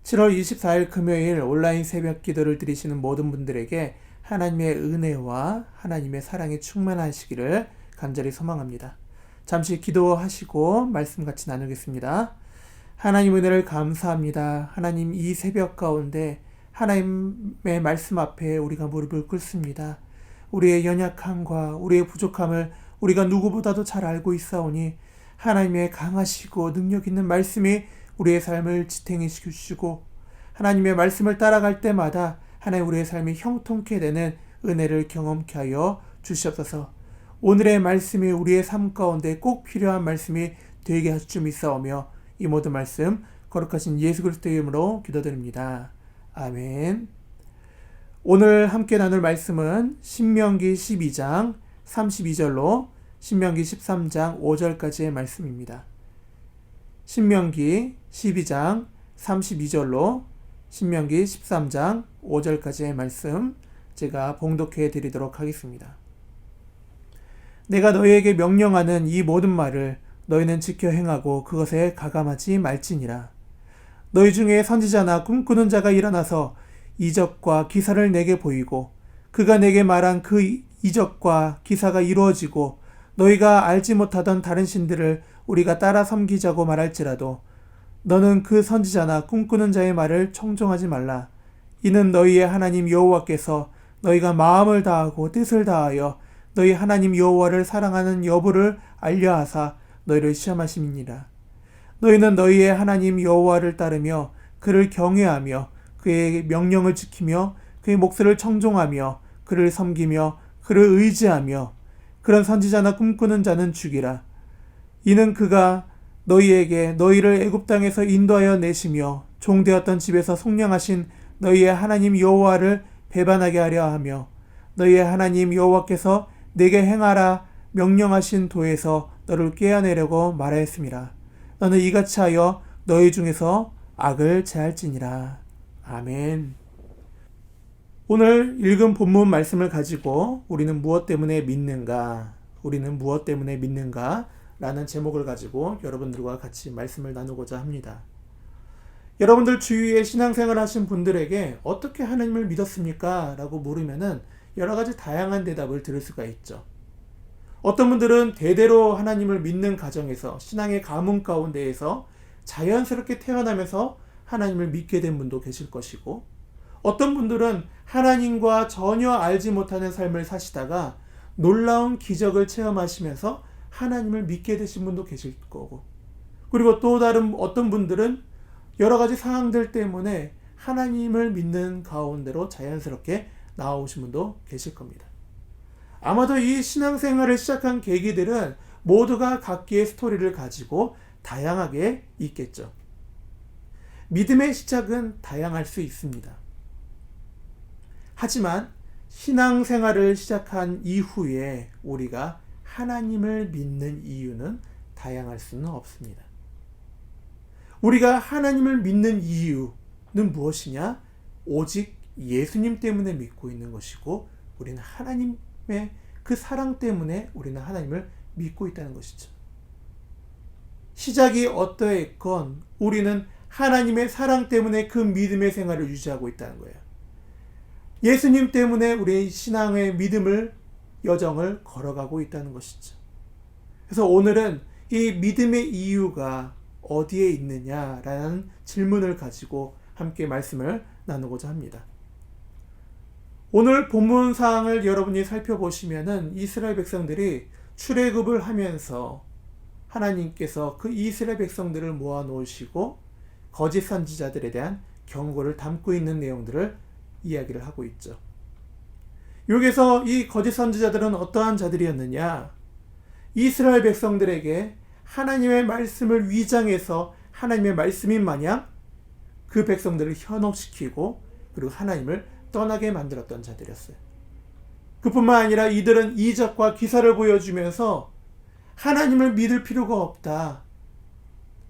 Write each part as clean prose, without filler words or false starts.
7월 24일 금요일 온라인 새벽 기도를 드리시는 모든 분들에게 하나님의 은혜와 하나님의 사랑이 충만하시기를 간절히 소망합니다. 잠시 기도하시고 말씀 같이 나누겠습니다. 하나님 은혜를 감사합니다. 하나님 이 새벽 가운데 하나님의 말씀 앞에 우리가 무릎을 꿇습니다. 우리의 연약함과 우리의 부족함을 우리가 누구보다도 잘 알고 있사오니 하나님의 강하시고 능력 있는 말씀이 우리의 삶을 지탱해 주시고 하나님의 말씀을 따라갈 때마다 하나님 우리의 삶이 형통케 되는 은혜를 경험케 하여 주시옵소서. 오늘의 말씀이 우리의 삶 가운데 꼭 필요한 말씀이 되게 하실 줄 믿사오며 이 모든 말씀 거룩하신 예수 그리스도의 이름으로 기도드립니다. 아멘. 오늘 함께 나눌 말씀은 신명기 12장 32절로 신명기 13장 5절까지의 말씀입니다. 신명기 12장 32절로 신명기 13장 5절까지의 말씀 제가 봉독해 드리도록 하겠습니다. 내가 너희에게 명령하는 이 모든 말을 너희는 지켜 행하고 그것에 가감하지 말지니라. 너희 중에 선지자나 꿈꾸는 자가 일어나서 이적과 기사를 내게 보이고 그가 내게 말한 그 이적과 기사가 이루어지고 너희가 알지 못하던 다른 신들을 우리가 따라 섬기자고 말할지라도 너는 그 선지자나 꿈꾸는 자의 말을 청종하지 말라. 이는 너희의 하나님 여호와께서 너희가 마음을 다하고 뜻을 다하여 너희 하나님 여호와를 사랑하는 여부를 알려하사 너희를 시험하심이니라. 너희는 너희의 하나님 여호와를 따르며 그를 경외하며 그의 명령을 지키며 그의 목소리를 청종하며 그를 섬기며 그를 의지하며 그런 선지자나 꿈꾸는 자는 죽이라. 이는 그가 너희에게 너희를 애굽 땅에서 인도하여 내시며 종되었던 집에서 속량하신 너희의 하나님 여호와를 배반하게 하려 하며 너희의 하나님 여호와께서 내게 행하라 명령하신 도에서 너를 꿰어내려고 말하였음이라. 너는 이같이 하여 너희 중에서 악을 제할지니라. 아멘. 오늘 읽은 본문 말씀을 가지고 우리는 무엇 때문에 믿는가? 우리는 무엇 때문에 믿는가? 라는 제목을 가지고 여러분들과 같이 말씀을 나누고자 합니다. 여러분들 주위에 신앙생활 하신 분들에게 어떻게 하나님을 믿었습니까? 라고 물으면은 여러 가지 다양한 대답을 들을 수가 있죠. 어떤 분들은 대대로 하나님을 믿는 가정에서 신앙의 가문 가운데에서 자연스럽게 태어나면서 하나님을 믿게 된 분도 계실 것이고 어떤 분들은 하나님과 전혀 알지 못하는 삶을 사시다가 놀라운 기적을 체험하시면서 하나님을 믿게 되신 분도 계실 거고 그리고 또 다른 어떤 분들은 여러 가지 상황들 때문에 하나님을 믿는 가운데로 자연스럽게 나오신 분도 계실 겁니다. 아마도 이 신앙생활을 시작한 계기들은 모두가 각기의 스토리를 가지고 다양하게 있겠죠. 믿음의 시작은 다양할 수 있습니다. 하지만 신앙생활을 시작한 이후에 우리가 하나님을 믿는 이유는 다양할 수는 없습니다. 우리가 하나님을 믿는 이유는 무엇이냐? 오직 예수님 때문에 믿고 있는 것이고 우리는 하나님의 그 사랑 때문에 우리는 하나님을 믿고 있다는 것이죠. 시작이 어떠했건 우리는 하나님의 사랑 때문에 그 믿음의 생활을 유지하고 있다는 거예요. 예수님 때문에 우리의 신앙의 믿음을 여정을 걸어가고 있다는 것이죠. 그래서 오늘은 이 믿음의 이유가 어디에 있느냐라는 질문을 가지고 함께 말씀을 나누고자 합니다. 오늘 본문 사항을 여러분이 살펴보시면은 이스라엘 백성들이 출애굽을 하면서 하나님께서 그 이스라엘 백성들을 모아 놓으시고 거짓 선지자들에 대한 경고를 담고 있는 내용들을 이야기를 하고 있죠. 여기서 이 거짓 선지자들은 어떠한 자들이었느냐? 이스라엘 백성들에게 하나님의 말씀을 위장해서 하나님의 말씀인 마냥 그 백성들을 현혹시키고 그리고 하나님을 떠나게 만들었던 자들이었어요. 그뿐만 아니라 이들은 이적과 기사를 보여주면서 하나님을 믿을 필요가 없다.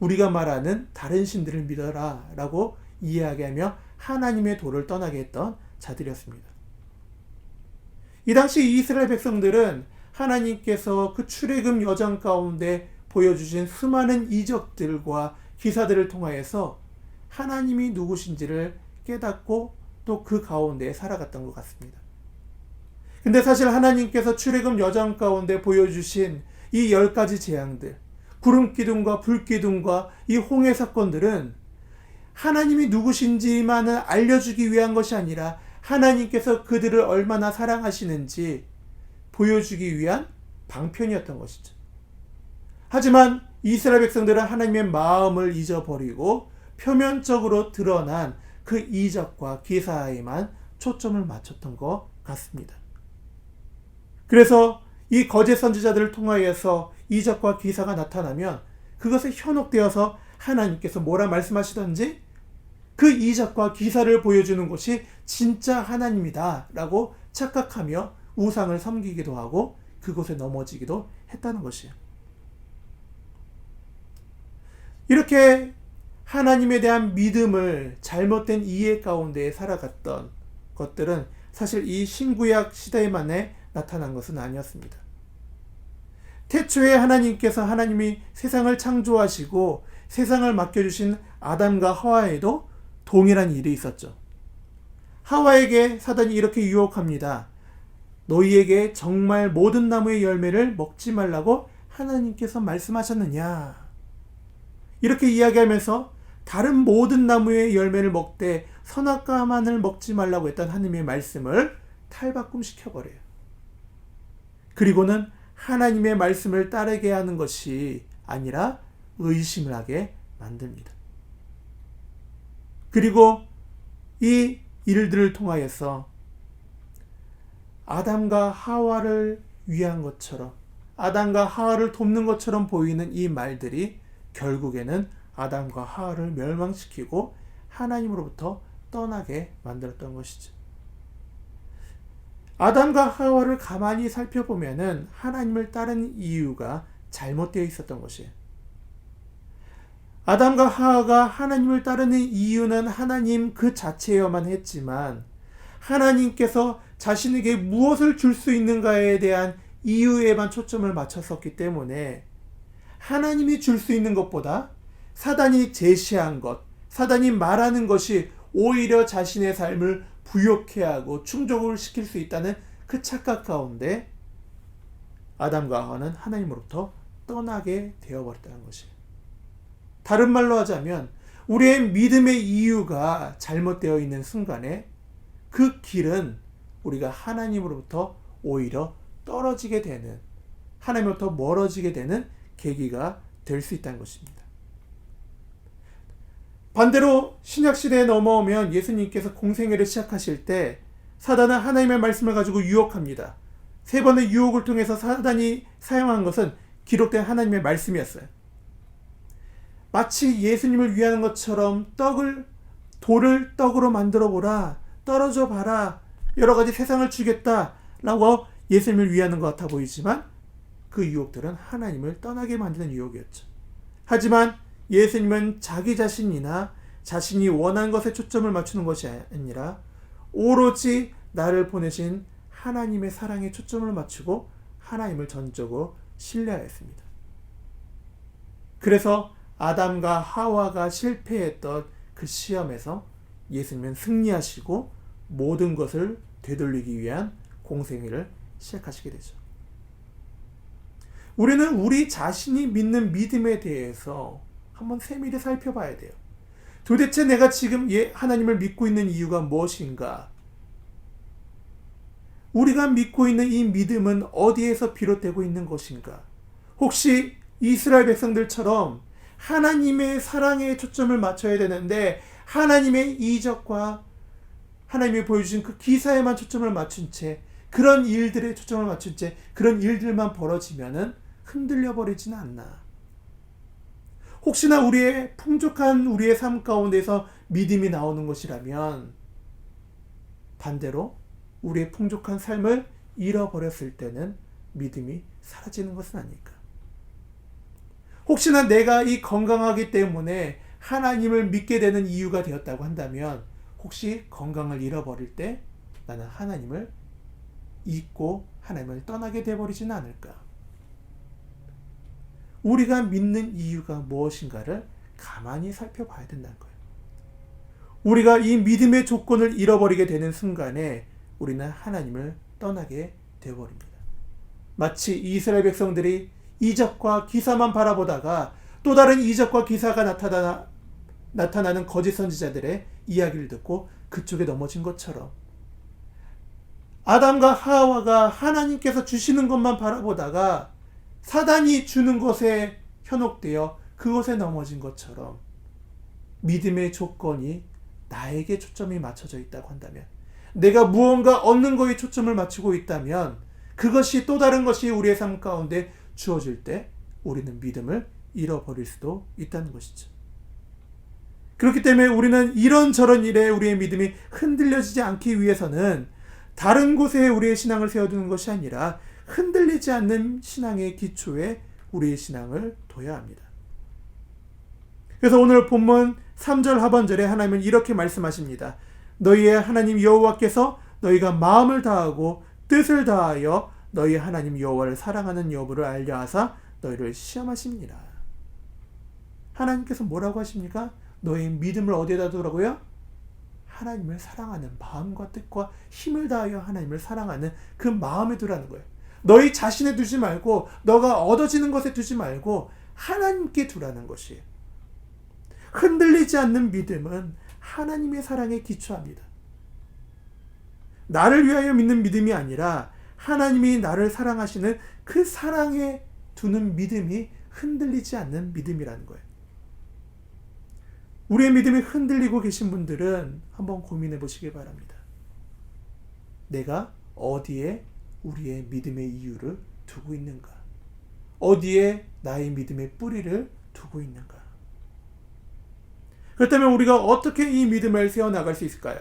우리가 말하는 다른 신들을 믿어라 라고 이야기하며 하나님의 도를 떠나게 했던 자들이었습니다. 이 당시 이스라엘 백성들은 하나님께서 그 출애굽 여정 가운데 보여주신 수많은 이적들과 기사들을 통하여서 하나님이 누구신지를 깨닫고 또 그 가운데 살아갔던 것 같습니다. 근데 사실 하나님께서 출애굽 여정 가운데 보여주신 이 10가지 재앙들, 구름기둥과 불기둥과 이 홍해 사건들은 하나님이 누구신지만을 알려주기 위한 것이 아니라 하나님께서 그들을 얼마나 사랑하시는지 보여주기 위한 방편이었던 것이죠. 하지만 이스라엘 백성들은 하나님의 마음을 잊어버리고 표면적으로 드러난 그 이적과 기사에만 초점을 맞췄던 것 같습니다. 그래서 이 거짓 선지자들을 통하여서 이적과 기사가 나타나면 그것에 현혹되어서 하나님께서 뭐라 말씀하시던지 그 이적과 기사를 보여주는 것이 진짜 하나님이다 라고 착각하며 우상을 섬기기도 하고 그곳에 넘어지기도 했다는 것이에요. 이렇게 하나님에 대한 믿음을 잘못된 이해 가운데 살아갔던 것들은 사실 이 신구약 시대만에 나타난 것은 아니었습니다. 태초에 하나님이 세상을 창조하시고 세상을 맡겨주신 아담과 하와에도 동일한 일이 있었죠. 하와에게 사단이 이렇게 유혹합니다. 너희에게 정말 모든 나무의 열매를 먹지 말라고 하나님께서 말씀하셨느냐? 이렇게 이야기하면서 다른 모든 나무의 열매를 먹되 선악과만을 먹지 말라고 했던 하나님의 말씀을 탈바꿈시켜버려요. 그리고는 하나님의 말씀을 따르게 하는 것이 아니라 의심을 하게 만듭니다. 그리고 이 일들을 통하여서 아담과 하와를 위한 것처럼, 아담과 하와를 돕는 것처럼 보이는 이 말들이 결국에는 아담과 하와를 멸망시키고 하나님으로부터 떠나게 만들었던 것이죠. 아담과 하와를 가만히 살펴보면은 하나님을 따르는 이유가 잘못되어 있었던 것이에요. 아담과 하와가 하나님을 따르는 이유는 하나님 그 자체여만 했지만 하나님께서 자신에게 무엇을 줄 수 있는가에 대한 이유에만 초점을 맞췄었기 때문에 하나님이 줄 수 있는 것보다 사단이 제시한 것, 사단이 말하는 것이 오히려 자신의 삶을 부욕해 하고 충족을 시킬 수 있다는 그 착각 가운데 아담과 하와는 하나님으로부터 떠나게 되어버렸다는 것이에요. 다른 말로 하자면 우리의 믿음의 이유가 잘못되어 있는 순간에 그 길은 우리가 하나님으로부터 오히려 떨어지게 되는, 하나님으로부터 멀어지게 되는 계기가 될 수 있다는 것입니다. 반대로 신약시대에 넘어오면 예수님께서 공생애를 시작하실 때 사단은 하나님의 말씀을 가지고 유혹합니다. 3번의 유혹을 통해서 사단이 사용한 것은 기록된 하나님의 말씀이었어요. 마치 예수님을 위하는 것처럼 돌을 떡으로 만들어 보라, 떨어져 봐라, 여러 가지 세상을 주겠다 라고 예수님을 위하는 것 같아 보이지만 그 유혹들은 하나님을 떠나게 만드는 유혹이었죠. 하지만 예수님은 자기 자신이나 자신이 원하는 것에 초점을 맞추는 것이 아니라 오로지 나를 보내신 하나님의 사랑에 초점을 맞추고 하나님을 전적으로 신뢰하였습니다. 그래서 아담과 하와가 실패했던 그 시험에서 예수님은 승리하시고 모든 것을 되돌리기 위한 공생애를 시작하시게 되죠. 우리는 우리 자신이 믿는 믿음에 대해서 한번 세밀히 살펴봐야 돼요. 도대체 내가 지금 하나님을 믿고 있는 이유가 무엇인가? 우리가 믿고 있는 이 믿음은 어디에서 비롯되고 있는 것인가? 혹시 이스라엘 백성들처럼 하나님의 사랑에 초점을 맞춰야 되는데 하나님의 이적과 하나님이 보여주신 그 기사에만 초점을 맞춘 채, 그런 일들에 초점을 맞춘 채 그런 일들만 벌어지면은 흔들려 버리지는 않나? 혹시나 우리의 풍족한 우리의 삶 가운데서 믿음이 나오는 것이라면 반대로 우리의 풍족한 삶을 잃어버렸을 때는 믿음이 사라지는 것은 아닐까? 혹시나 내가 이 건강하기 때문에 하나님을 믿게 되는 이유가 되었다고 한다면 혹시 건강을 잃어버릴 때 나는 하나님을 잊고 하나님을 떠나게 되어버리지는 않을까? 우리가 믿는 이유가 무엇인가를 가만히 살펴봐야 된다는 거예요. 우리가 이 믿음의 조건을 잃어버리게 되는 순간에 우리는 하나님을 떠나게 되어버립니다. 마치 이스라엘 백성들이 이적과 기사만 바라보다가 또 다른 이적과 기사가 나타나는 거짓 선지자들의 이야기를 듣고 그쪽에 넘어진 것처럼, 아담과 하와가 하나님께서 주시는 것만 바라보다가 사단이 주는 것에 현혹되어 그것에 넘어진 것처럼, 믿음의 조건이 나에게 초점이 맞춰져 있다고 한다면, 내가 무언가 얻는 거에 초점을 맞추고 있다면, 그것이 또 다른 것이 우리의 삶 가운데 주어질 때 우리는 믿음을 잃어버릴 수도 있다는 것이죠. 그렇기 때문에 우리는 이런저런 일에 우리의 믿음이 흔들려지지 않기 위해서는 다른 곳에 우리의 신앙을 세워두는 것이 아니라 흔들리지 않는 신앙의 기초에 우리의 신앙을 둬야 합니다. 그래서 오늘 본문 3절 하반절에 하나님은 이렇게 말씀하십니다. 너희의 하나님 여호와께서 너희가 마음을 다하고 뜻을 다하여 너희 하나님 여호와를 사랑하는 여부를 알려 하사 너희를 시험하십니다. 하나님께서 뭐라고 하십니까? 너희 믿음을 어디에다 두라고요? 하나님을 사랑하는 마음과 뜻과 힘을 다하여 하나님을 사랑하는 그 마음에 두라는 거예요. 너희 자신에 두지 말고, 너가 얻어지는 것에 두지 말고 하나님께 두라는 것이에요. 흔들리지 않는 믿음은 하나님의 사랑에 기초합니다. 나를 위하여 믿는 믿음이 아니라 하나님이 나를 사랑하시는 그 사랑에 두는 믿음이 흔들리지 않는 믿음이라는 거예요. 우리의 믿음이 흔들리고 계신 분들은 한번 고민해 보시기 바랍니다. 내가 어디에 우리의 믿음의 이유를 두고 있는가? 어디에 나의 믿음의 뿌리를 두고 있는가? 그렇다면 우리가 어떻게 이 믿음을 세워나갈 수 있을까요?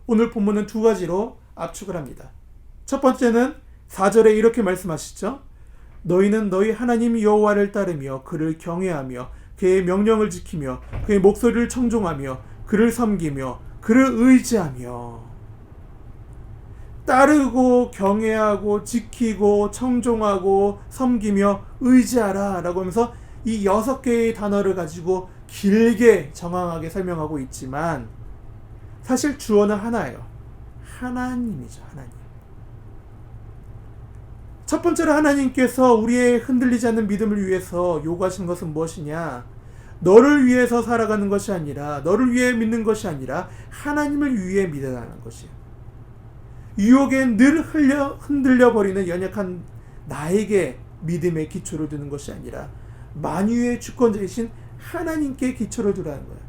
오늘 본문은 두 가지로 압축을 합니다. 첫 번째는 4절에 이렇게 말씀하시죠. 너희는 너희 하나님 여호와를 따르며 그를 경외하며 그의 명령을 지키며 그의 목소리를 청종하며 그를 섬기며 그를 의지하며. 따르고 경외하고 지키고 청종하고 섬기며 의지하라 라고 하면서 이 6개의 단어를 가지고 길게 정황하게 설명하고 있지만 사실 주어는 하나예요. 하나님이죠. 하나님. 첫 번째로 하나님께서 우리의 흔들리지 않는 믿음을 위해서 요구하신 것은 무엇이냐? 너를 위해서 살아가는 것이 아니라, 너를 위해 믿는 것이 아니라 하나님을 위해 믿어가는 것이에요. 유혹에 늘 흔들려버리는 연약한 나에게 믿음의 기초를 두는 것이 아니라 만유의 주권자이신 하나님께 기초를 두라는 거예요.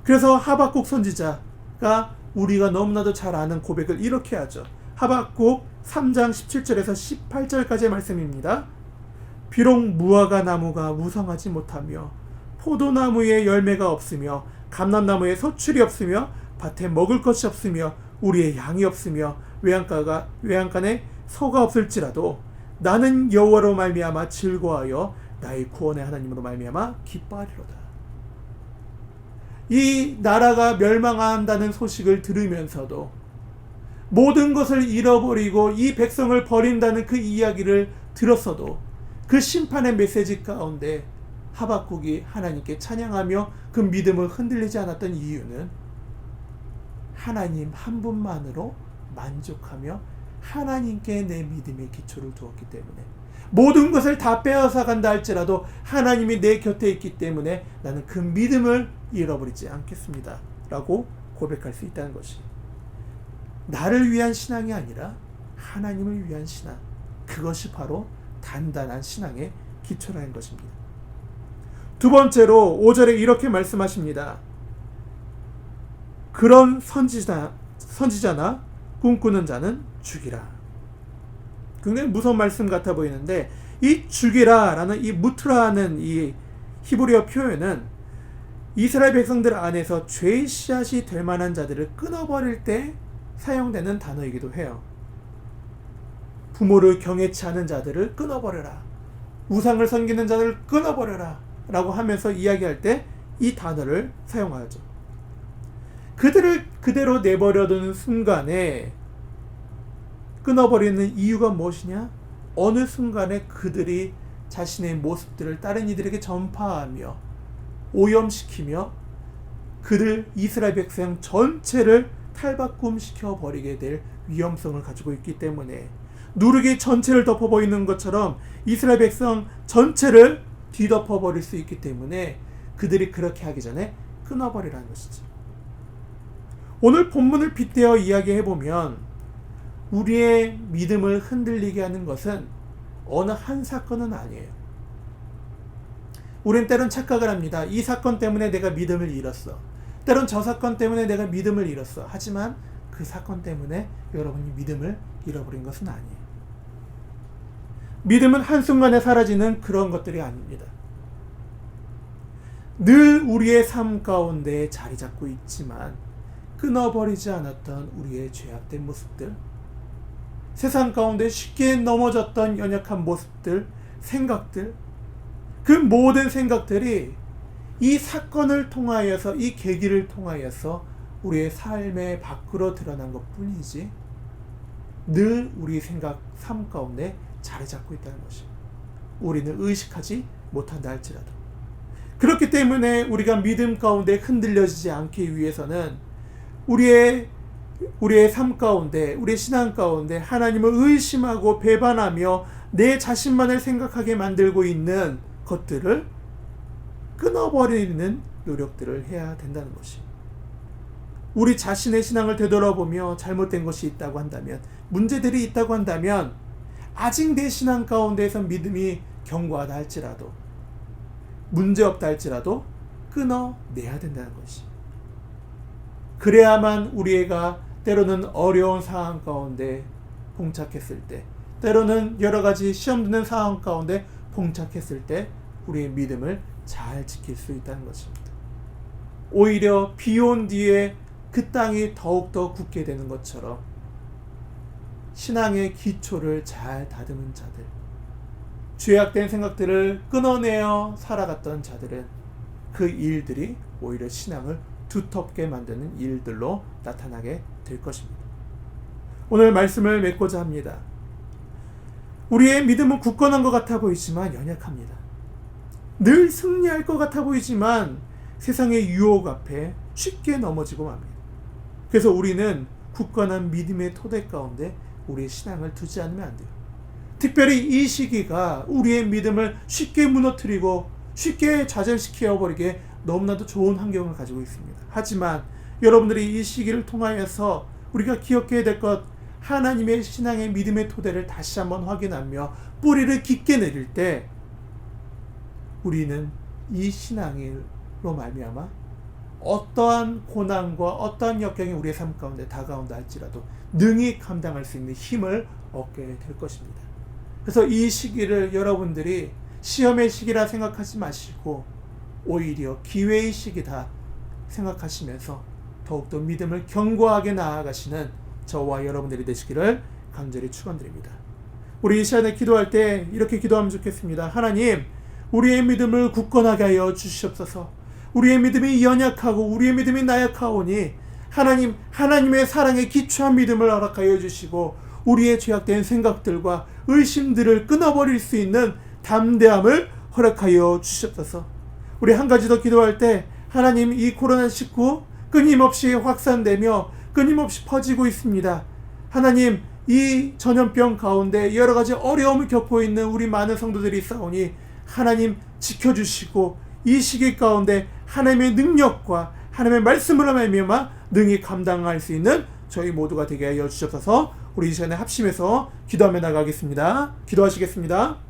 그래서 하박국 선지자가 우리가 너무나도 잘 아는 고백을 이렇게 하죠. 하박국 3장 17절에서 18절까지의 말씀입니다. 비록 무화과 나무가 무성하지 못하며 포도나무에 열매가 없으며 감람나무에 서출이 없으며 밭에 먹을 것이 없으며 우리의 양이 없으며 외양간에 소가 없을지라도 나는 여호와로 말미암아 즐거워하여 나의 구원의 하나님으로 말미암아 기뻐하리로다. 이 나라가 멸망한다는 소식을 들으면서도 모든 것을 잃어버리고 이 백성을 버린다는 그 이야기를 들었어도 그 심판의 메시지 가운데 하박국이 하나님께 찬양하며 그 믿음을 흔들리지 않았던 이유는 하나님 한 분만으로 만족하며 하나님께 내 믿음의 기초를 두었기 때문에, 모든 것을 다 빼앗아 간다 할지라도 하나님이 내 곁에 있기 때문에 나는 그 믿음을 잃어버리지 않겠습니다 라고 고백할 수 있다는 것이, 나를 위한 신앙이 아니라 하나님을 위한 신앙, 그것이 바로 단단한 신앙의 기초라는 것입니다. 두 번째로 5절에 이렇게 말씀하십니다. 그런 선지자나 꿈꾸는 자는 죽이라. 굉장히 무서운 말씀 같아 보이는데, 이 죽이라 라는 이 무트라는 이 히브리어 표현은 이스라엘 백성들 안에서 죄의 씨앗이 될 만한 자들을 끊어버릴 때 사용되는 단어이기도 해요. 부모를 경외치 않은 자들을 끊어버려라, 우상을 섬기는 자들을 끊어버려라 라고 하면서 이야기할 때 이 단어를 사용하죠. 그들을 그대로 내버려두는 순간에 끊어버리는 이유가 무엇이냐? 어느 순간에 그들이 자신의 모습들을 다른 이들에게 전파하며 오염시키며 그들 이스라엘 백성 전체를 탈바꿈시켜 버리게 될 위험성을 가지고 있기 때문에 누룩이 전체를 덮어버리는 것처럼 이스라엘 백성 전체를 뒤덮어버릴 수 있기 때문에 그들이 그렇게 하기 전에 끊어버리라는 것이죠. 오늘 본문을 빗대어 이야기해보면 우리의 믿음을 흔들리게 하는 것은 어느 한 사건은 아니에요. 우린 때론 착각을 합니다. 이 사건 때문에 내가 믿음을 잃었어. 때론 저 사건 때문에 내가 믿음을 잃었어. 하지만 그 사건 때문에 여러분이 믿음을 잃어버린 것은 아니에요. 믿음은 한순간에 사라지는 그런 것들이 아닙니다. 늘 우리의 삶 가운데 자리 잡고 있지만 끊어버리지 않았던 우리의 죄악된 모습들, 세상 가운데 쉽게 넘어졌던 연약한 모습들, 생각들, 그 모든 생각들이 이 사건을 통하여서, 이 계기를 통하여서 우리의 삶의 밖으로 드러난 것 뿐이지 늘 우리 생각, 삶 가운데 자리 잡고 있다는 것입니다. 우리는 의식하지 못한다 할지라도. 그렇기 때문에 우리가 믿음 가운데 흔들려지지 않기 위해서는 우리의 삶 가운데, 우리의 신앙 가운데 하나님을 의심하고 배반하며 내 자신만을 생각하게 만들고 있는 것들을 끊어버리는 노력들을 해야 된다는 것이. 우리 자신의 신앙을 되돌아보며 잘못된 것이 있다고 한다면, 문제들이 있다고 한다면 아직 내 신앙 가운데에서 믿음이 견고하다 할지라도, 문제없다 할지라도 끊어내야 된다는 것이. 그래야만 우리가 때로는 어려운 상황 가운데 봉착했을 때, 때로는 여러 가지 시험 드는 상황 가운데 봉착했을 때 우리의 믿음을 잘 지킬 수 있다는 것입니다. 오히려 비 온 뒤에 그 땅이 더욱더 굳게 되는 것처럼 신앙의 기초를 잘 다듬은 자들, 죄악된 생각들을 끊어내어 살아갔던 자들은 그 일들이 오히려 신앙을 두텁게 만드는 일들로 나타나게 될 것입니다. 오늘 말씀을 맺고자 합니다. 우리의 믿음은 굳건한 것 같아 보이지만 연약합니다. 늘 승리할 것 같아 보이지만 세상의 유혹 앞에 쉽게 넘어지고 맙니다. 그래서 우리는 굳건한 믿음의 토대 가운데 우리의 신앙을 두지 않으면 안 돼요. 특별히 이 시기가 우리의 믿음을 쉽게 무너뜨리고 쉽게 좌절시켜 버리게 너무나도 좋은 환경을 가지고 있습니다. 하지만 여러분들이 이 시기를 통하여서 우리가 기억해야 될 것, 하나님의 신앙의 믿음의 토대를 다시 한번 확인하며 뿌리를 깊게 내릴 때 우리는 이 신앙으로 말미암아 어떠한 고난과 어떠한 역경이 우리의 삶 가운데 다가온다 할지라도 능히 감당할 수 있는 힘을 얻게 될 것입니다. 그래서 이 시기를 여러분들이 시험의 시기라 생각하지 마시고 오히려 기회의 시기다 생각하시면서 더욱더 믿음을 견고하게 나아가시는 저와 여러분들이 되시기를 간절히 축원드립니다. 우리 이 시간에 기도할 때 이렇게 기도하면 좋겠습니다. 하나님, 우리의 믿음을 굳건하게 하여 주시옵소서. 우리의 믿음이 연약하고 우리의 믿음이 나약하오니 하나님의 사랑에 기초한 믿음을 허락하여 주시고 우리의 죄악된 생각들과 의심들을 끊어버릴 수 있는 담대함을 허락하여 주시옵소서. 우리 한 가지 더 기도할 때 하나님, 이 코로나19 끊임없이 확산되며 끊임없이 퍼지고 있습니다. 하나님, 이 전염병 가운데 여러 가지 어려움을 겪고 있는 우리 많은 성도들이 있사오니 하나님 지켜주시고 이 시기 가운데 하나님의 능력과 하나님의 말씀으로 말미암아 능히 감당할 수 있는 저희 모두가 되게 하여 주셔서 우리 이 시간에 합심해서 기도하며 나가겠습니다. 기도하시겠습니다.